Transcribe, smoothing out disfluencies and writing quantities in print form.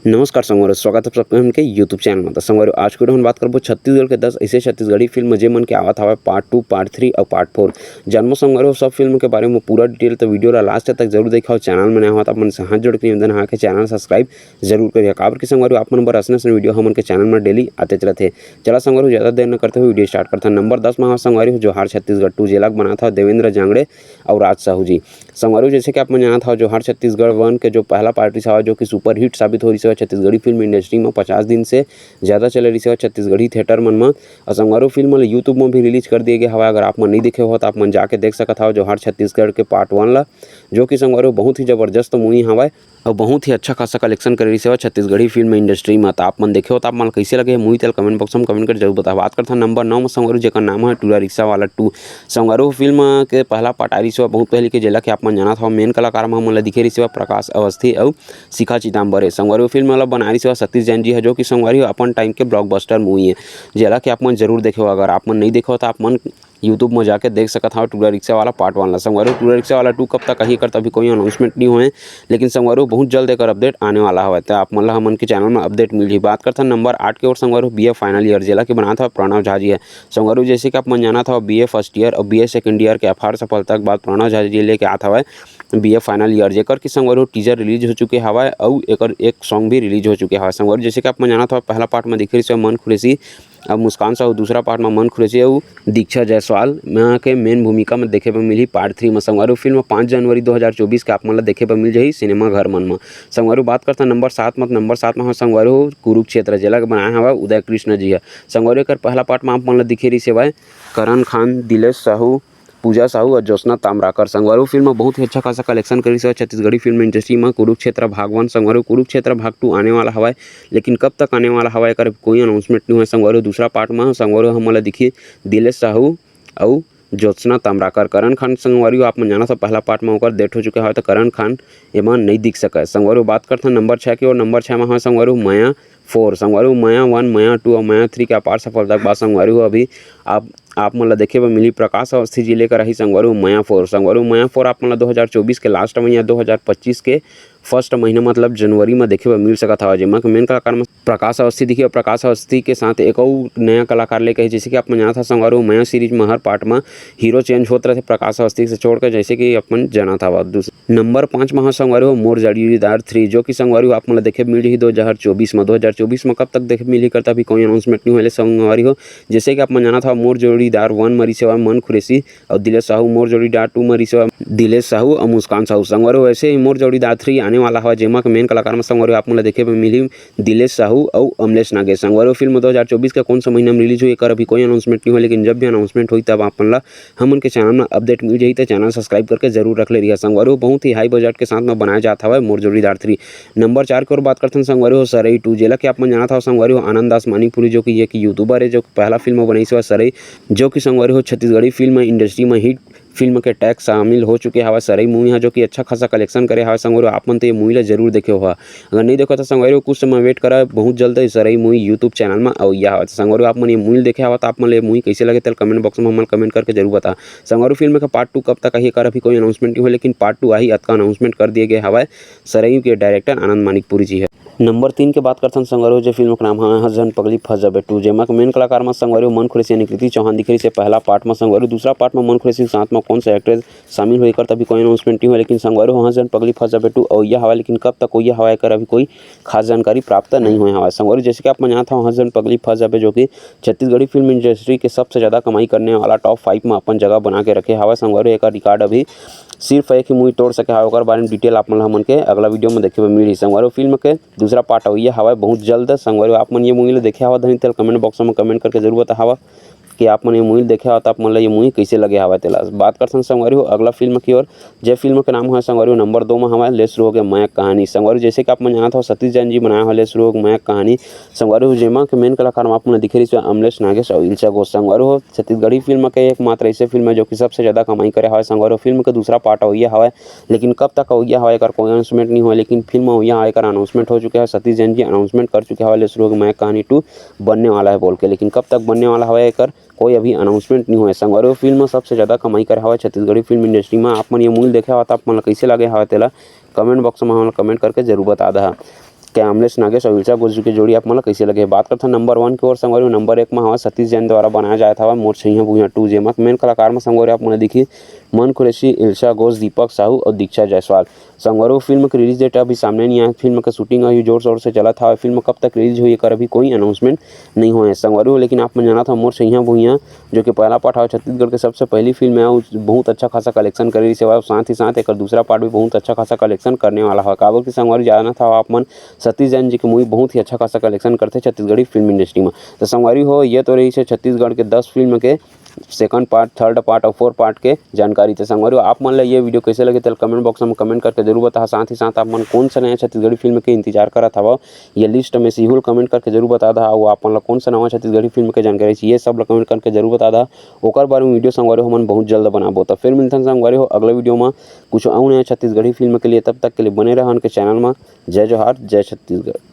नमस्कार संगवारी, स्वागत है सबका हमके यूट्यूब चैनल में। तो संगवारी आज के वीडियो में बात करबो छत्तीसगढ़ के 10 ऐसे छत्तीसगढ़ी फिल्म जे मन के आवत हवे पार्ट 2, पार्ट 3 और पार्ट 4। जानबो संगवारी सब फिल्म के बारे में पूरा डिटेल तो वीडियो ला लास्ट तक जरूर देखा। चैनल में नया हो तो अपन से हाथ जोड़ के निवेदन है कि चैनल सब्सक्राइब जरूर करिए। काबर की संगवारी आप मन बर असने वीडियो हमन के चैनल में डेली आते रहते। चला संगवारी ज़्यादा देर न करते हुए वीडियो स्टार्ट करते हैं। नंबर 10 में संगवारी जोहार छत्तीसगढ़ 2 जेला बना था देवेंद्र जांगड़े और राज साहू जी। संगवारी जैसे कि आप मन जाना था जोहार छत्तीसगढ़ 1 के जो पहला पार्टी था जो कि सुपर हिट साबित हो रही है छत्तीसगढ़ी फिल्म इंडस्ट्री में 50 दिन से ज़्यादा चले रही है छत्तीसगढ़ी थिएटर मन में। और संगवारी फिल्म यूट्यूब में भी रिलीज कर दिए गए हवा। अगर आप मन नहीं देखे हो तो आप मन जाके देख सकता हो जोहार छत्तीसगढ़ के पार्ट 1 ला, जो कि संगवारी बहुत ही जबरदस्त मूवी हवा और बहुत ही अच्छा खासा कलेक्शन कर रही है छत्तीसगढ़ी फिल्म इंडस्ट्री में। तो आप मन देखे हो तो आप मन कैसे लगे मूवी तेल कमेंट बॉक्स में कमेंट कर जरूर बताओ। बात करते हैं नंबर 9 में संगवारी जेकर नाम है टूरा रिक्शा वाला 2। संगवारी फिल्म के पहला पार्ट आ रही है बहुत पहले के जेला के आप मन जाना था। मेन कलाकार में हमन ला दिखे रही है प्रकाश अवस्थी और शिखा चिदम्बर है। संगवारी फिल्म ला बना रही है सतीश जैन जी है, जो कि संगवारी अपन टाइम के ब्लॉकबस्टर मूवी है जेला कि आप मन जरूर देखो। अगर आप मन नहीं देखो तो आप मन यूट्यूब में जाके देख सकता हो टूरा रिक्शा वाला पार्ट 1 ला। संगवारी टूरा रिक्शा वाला 2 कब तक ही करता अभी कोई अनाउंसमेंट नहीं हुए, लेकिन संगवारी बहुत जल्द एक अपडेट आने वाला है। तो आप मन ला हमन के चैनल में अपडेट मिली। बात करते हैं नंबर 8 के ओर संगवारी बीए फाइनल ईयर जेला के बना था प्रणव झा जी है। संगवारी जैसे कि आप मन जाना था बीए फर्स्ट ईयर और बीए सेकंड ईयर के अपार सफलता के बाद प्रणव झा जी लेके आता है बीए फाइनल ईयर जेकर की संगवारी टीजर रिलीज हो चुके हवा और एक सॉन्ग भी रिलीज हो चुके हवा। संगवारी जैसे कि आप मन जाना था पहला पार्ट में दिख रही है मन खुरेसी अब मुस्कान साहू, दूसरा पार्ट में मन खुरेसी और दीक्षा जायसवाल में के मेन भूमिका में देखे पर मिली। पार्ट 3 में संगवारी फिल्म 5 जनवरी 2024 के आप मन ला देखे पर मिल जाही सिनेमा घर मन में। संगवारी बात करते हैं नंबर 7 में। नंबर 7 में संगवारी कुरुक्षेत्र जेला के बनाया हवा उदय कृष्ण जी है। संगवारी कर पहला पार्ट में आप मन ला दिखे रही सेवाएं करण खान, दिलेश साहू, पूजा साहू और ज्योत्सना ताम्राकर। संगवारी फिल्म में बहुत ही अच्छा खासा कलेक्शन करी है छत्तीसगढ़ी फिल्म इंडस्ट्री में। कुरुक्षेत्र भाग 1 संगवारी कुरुक्षेत्र भाग 2 आने वाला हवा, लेकिन कब तक आने वाला हवा कर कोई अनाउंसमेंट नहीं हुआ। संगवारी दूसरा पार्ट में संगवारी हमला दिखी दिलेश साहू और ज्योत्सना ताम्राकर। करण खान संगवारी आप मन जाना था पहला पार्ट में होकर डेट हो चुके हैं तो करण खान एमा नहीं दिख सका। संगवारी बात करते हैं नंबर 6 की और नंबर 6 में संगवारी माया 4। संगवारी माया 1, माया 2 और माया 3 के अपार सफलता के बाद संगवारी अभी आप मन ला देखे पर मिली प्रकाश अवस्थी जी लेकर रही संगवारी माया 4। संगवारी माया 4 आप मन ला 2024 के लास्ट में या 2025 के फर्स्ट महीना मतलब जनवरी में देखे पर मिल सका था। जिसमें मेन कलाकार में प्रकाश अवस्थी दिखी और प्रकाश अवस्थी के साथ एक और नया कलाकार लेकर जैसे कि आप मन जाना था संगवारी माया सीरीज में हर पार्ट में हीरो चेंज होते रहे प्रकाश अवस्थी से छोड़कर, जैसे कि अपन जाना था। नंबर 5 में संगवारी मोर जड़ीदार 3, जो कि संगवारी आप मन देखे मिल रही 2024 में। 2024 में कब तक देखे मिली करता अभी कोई अनाउंसमेंट नहीं हुए संगवारी हो। जैसे कि आप मन जाना था मोर जोड़ीदार 1 मरी सेवा मन खुरेसी और दिलेश साहू, मोर जोड़ीदार 2 मरी सेवा दिलेश साहू और मुस्कान साहू। संगवारी वैसे ही मोर जोड़ीदार 3 आने वाला है जेमा के मेन कलाकार में संगवारी आप मन देखे मिली दिलेश साहू और अमलेश नागेश। संगवारी फिल्म 2024 के कौन सा महीना में रिलीज हुई कर अभी कोई अनाउंसमेंट नहीं हुआ, लेकिन जब भी अनाउंसमेंट हुई तब आप मन ला हमन के चैनल में अपडेट मिल जाही। तो चैनल सब्सक्राइब करके जरूर रख ले रही है। संगवारी बहुत ही हाई बजट के साथ में बनाया जाता है मोर जोड़ीदार 3। नंबर 4 की ओर बात करते हैं संगवारी हो सरई 2 जेला कि आप मन जाना था संगवारी हो आनंद दास मानिकपुरी, जो कि एक यूट्यूबर है जो पहला फिल्म बनाई से सरई, जो कि संगवारी हो छत्तीसगढ़ी फिल्म इंडस्ट्री में हिट फिल्म के टैग शामिल हो चुके हवा। सरई मूवी है जो कि अच्छा खासा कलेक्शन करे हवा। संगवारी आप मन तो ये मूवी ला जरूर देखे हो। अगर नहीं देखो तो संगवारी कुछ समय वेट करा, बहुत जल्द सरई मूवी यूट्यूब चैनल में और यह हवा। संगवारी आप मन ये मूवी देखे हवा तो आप मन ये मूवी कैसे लगे तो कमेंट बॉक्स में हम कमेंट करके जरूर बता। संगवारी फिल्म का पार्ट 2 कब तक आई कर अभी कोई अनाउंसमेंट नहीं हुआ, लेकिन पार्ट 2 आई का अनाउंसमेंट कर दिए गए हवा। सरई के डायरेक्टर आनंद मानिकपुरी जी है। नंबर 3 के बात करते हैं संगवारी जो फिल्म का नाम है हसन पगली फंस जाबे 2, जेमा के मेन कलाकार में संगवारी मन खुरेसी यानी कृति चौहान दिख रही से पहला पार्ट में। संगवारी दूसरा पार्ट में मन खुरेसी साथ में कौन सा एक्ट्रेस शामिल हुई कर तभी कोई अनाउंसमेंट नहीं हुआ, लेकिन संगवारी हसन पगली फंस जाबे 2 और यह हवा, लेकिन कब तक यह हवा कर अभी कोई खास जानकारी प्राप्त नहीं हुई हवा। संगवारी जैसे कि आप मन जाना था हसन पगली फंस जाबे, जो कि छत्तीसगढ़ी फिल्म इंडस्ट्री के सबसे ज़्यादा कमाई करने वाला टॉप 5 में अपन जगह बना के रखे हवा। संगवारी एक रिकॉर्ड अभी सिर्फ एक ही मूवी तोड़ सके हवा। बारे में डिटेल आप मन के अगला वीडियो में देखे मिली। संगवारी फिल्म के दूसरा पार्ट हुई हवा बहुत जल्द। संगवारी आप मन ये मूवी देखे हवा धनी तेल कमेंट बॉक्स में कमेंट करके जरूर बता हवा कि आप मन ये मूवी देखे हो तो आप मन ये मूवी कैसे लगे हवा तेला। बात करते हैं संगवारी हो अगला फिल्म की ओर, जो फिल्म का नाम है संगवारी नंबर 2 में हमारे ले शुरू हो गया मयक कहानी। संगवारी जैसे कि आप मन जाना था सतीश जैन जी बनाया हुआ ले शुरू हो मयक कहानी। संगवारी हो जेमा के मेन कलाकार में आप मन दिख रही अमलेश नागेश और इल्चा घोष। संगवारी हो छत्तीसगढ़ी फिल्म के एकमात्र ऐसे फिल्म है जो कि सबसे ज़्यादा कमाई करे हवा। संगवारी फिल्म का दूसरा पार्ट हुई हवा, लेकिन कब तक हुई हवा कर कोई अनाउंसमेंट नहीं हुआ, लेकिन फिल्म हुई हवा कर अनाउंसमेंट हो चुके हैं। सतीश जैन जी अनाउंसमेंट कर चुके हवा ले शुरू हो मयक कहानी 2 बनने वाला है बोल के, लेकिन कब तक बनने वाला हवा कर कोई अभी अनाउंसमेंट नहीं हुआ। संगवारी फिल्म सबसे ज़्यादा कमाई करे हवा छत्तीसगढ़ी फिल्म इंडस्ट्री में। आप मन ये मूवी देखे हवा तो आप मन कैसे लगे हवा तेला कमेंट बॉक्स में हम कमेंट करके जरूर बता दा। कैमलेस नागेश और ईर्षा गोजू की जोड़ी आप मन ला कइसे लगे। बात करथन नंबर 1 के ओर संगवारी नंबर 1 में हवा सतीश जैन द्वारा बनाया जात हवा मोर छैया भुइयां 2 जेमा मेन कलाकार में संगवारी आप मन देखी मन कुरैशी, ईर्षा घोष, दीपक साहू और दीक्षा जायसवाल। संगवारी फिल्म की रिलीज डेट अभी सामने नहीं आया। फिल्म का शूटिंग अभी जोर शोर से चला था। फिल्म कब तक रिलीज हुई कर अभी कोई अनाउंसमेंट नहीं हुआ है संगवारी। लेकिन आप मन जाना था मोर छैया भुइयां जो कि पहला पार्ट है छत्तीसगढ़ के सबसे पहली फिल्म है, बहुत अच्छा खासा कलेक्शन कर रही है। साथ ही साथ एक दूसरा पार्ट भी बहुत अच्छा खासा कलेक्शन करने वाला है। काबर की संगवारी जाना था आप मन सतीश जैन जी की मूवी बहुत ही अच्छा खासा कलेक्शन करते छत्तीसगढ़ी फिल्म इंडस्ट्री में। तो संगवारी हो ये तो रही है छत्तीसगढ़ के 10 फिल्म के सेकंड पार्ट, थर्ड पार्ट और फोर्थ पार्ट के जानकारी। तो संगवारी आप मन ला ये वीडियो कैसे लगे तो कमेंट बॉक्स में कमेंट करके जरूर बता। साथ ही साथ आप मन कौन सा नया छत्तीसगढ़ी फिल्म के इंतजार करत हवा ये लिस्ट में सिहुल कमेंट करके जरूर बता दा। और आप मन ला कौन सा नवा छत्तीसगढ़ी फिल्म के जानकारी चाहिए सब ला कमेंट करके जरूर बता दा। ओकर बारे में वीडियो संगवारी हो मन बहुत जल्द बनाबो। तो फिर मिलते हैं संगवारी हो अगले वीडियो में कुछ और नया छत्तीसगढ़ी फिल्म के लिए। तब तक के लिए बने रहन के चैनल में। जय जोहार, जय छत्तीसगढ़।